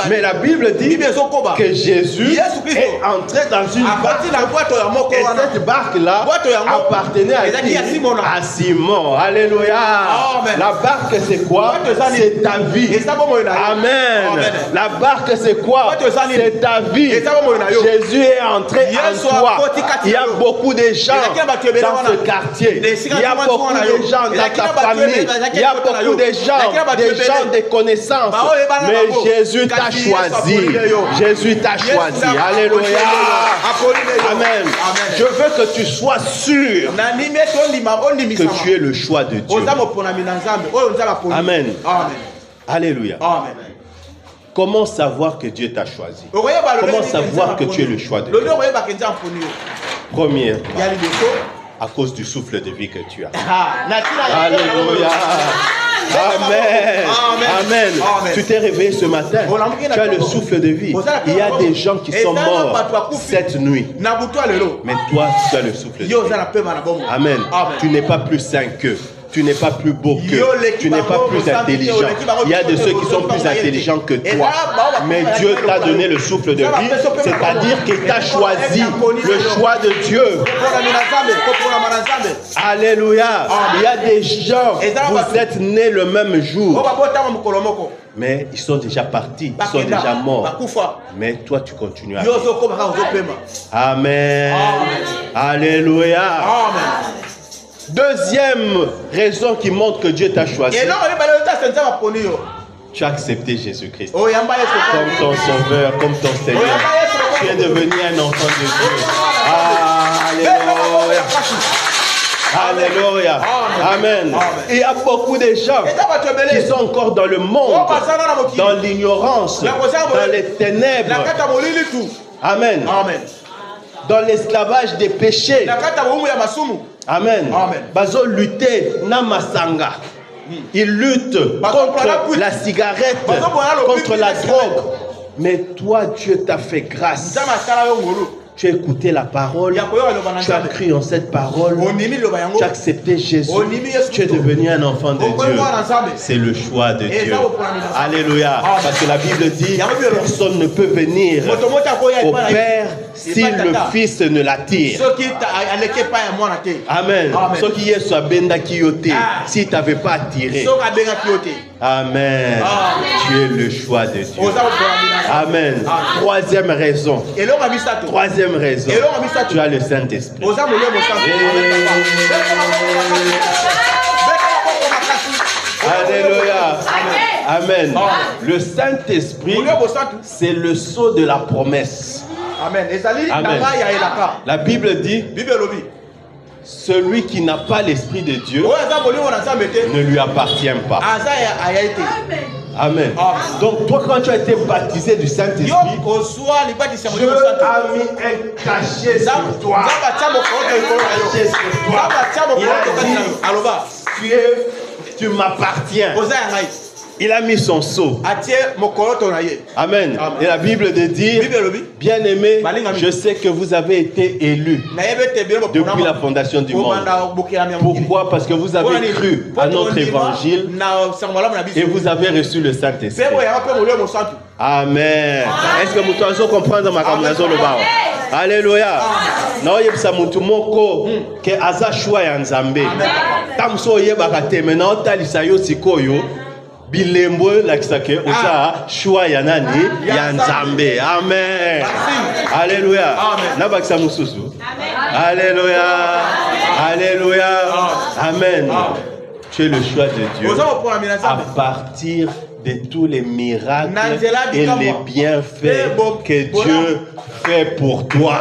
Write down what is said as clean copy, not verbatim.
Mais la Bible dit que Jésus est entré dans une barque. Et cette barque-là appartenait à qui? À Simon. Alléluia. La barque c'est quoi? C'est ta vie. Amen. La barque c'est quoi? C'est ta vie. Jésus est entré en toi. Il y a beaucoup de gens dans ce quartier. Il y a beaucoup de gens dans ta famille. Il y a beaucoup de gens de connaissances. Mais Jésus t'a choisi. Jésus t'a choisi. Alléluia. Amen. Je veux que tu sois sûr que tu es le choix de Dieu. Amen. Alléluia. Comment savoir que Dieu t'a choisi? Comment savoir que tu es le choix de Dieu? Premièrement, à cause du souffle de vie que tu as. Alléluia. Amen. Amen. Tu t'es réveillé ce matin. Tu as le souffle de vie. Il y a des gens qui sont morts cette nuit. Mais toi, tu as le souffle de vie. Amen. Tu n'es pas plus saint qu'eux. Tu n'es pas plus beau qu'eux. Tu n'es pas plus intelligent. Il y a de ceux qui sont plus intelligents que toi. Mais Dieu t'a donné le souffle de vie. C'est-à-dire qu'il t'a choisi, le choix de Dieu. Alléluia. Il y a des gens, vous êtes nés le même jour. Mais ils sont déjà partis. Ils sont déjà morts. Mais toi, tu continues à vivre. Amen. Alléluia. Deuxième raison qui montre que Dieu t'a choisi. Tu as accepté Jésus-Christ comme ton sauveur, comme ton Seigneur. Tu es devenu un enfant de Dieu. Alléluia. Alléluia. Amen. Il y a beaucoup de gens qui sont encore dans le monde, dans l'ignorance, dans les ténèbres. Amen. Dans l'esclavage des péchés. Amen. Bazo lutter namasanga. Il lutte contre la cigarette, contre la drogue. Mais toi, Dieu t'a fait grâce. Tu as écouté la parole, tu as cru en cette parole, tu as accepté Jésus, tu es devenu un enfant de Dieu. C'est le choix de Dieu. Alléluia. Parce que la Bible dit, personne ne peut venir au Père si le Fils ne l'attire. Amen. Si tu n'avais pas attiré. Amen. Tu es le choix de Dieu. Amen. Troisième raison. Tu as le Saint-Esprit. Alléluia. Amen. Le Saint-Esprit, c'est le sceau de la promesse. Amen. La Bible dit, celui qui n'a pas l'Esprit de Dieu ne lui appartient pas. Amen. Donc toi, quand tu as été baptisé du Saint-Esprit, Dieu a mis un cachet sur toi. Il a dit, tu m'appartiens. Il a mis son sceau. Amen. Et la Bible dit, bien aimé, je sais que vous avez été élus depuis la fondation du monde. Pourquoi? Parce que vous avez cru à notre évangile et vous avez reçu le Saint-Esprit. Amen. Est-ce que vous pouvez comprendre ma camarade? Alléluia. Non, il y a mutu moko que aza choix ya Nzambe. Tamso yebaka te maintenant talisayo sikoyo. Bilembo lakisake oza choix ya nani ya Nzambe. Amen. Alléluia. Na bakisa mususu. Alléluia. Alléluia. Amen. Tu es le choix de Dieu. À partir de tous les miracles et les bienfaits que Dieu fait pour toi.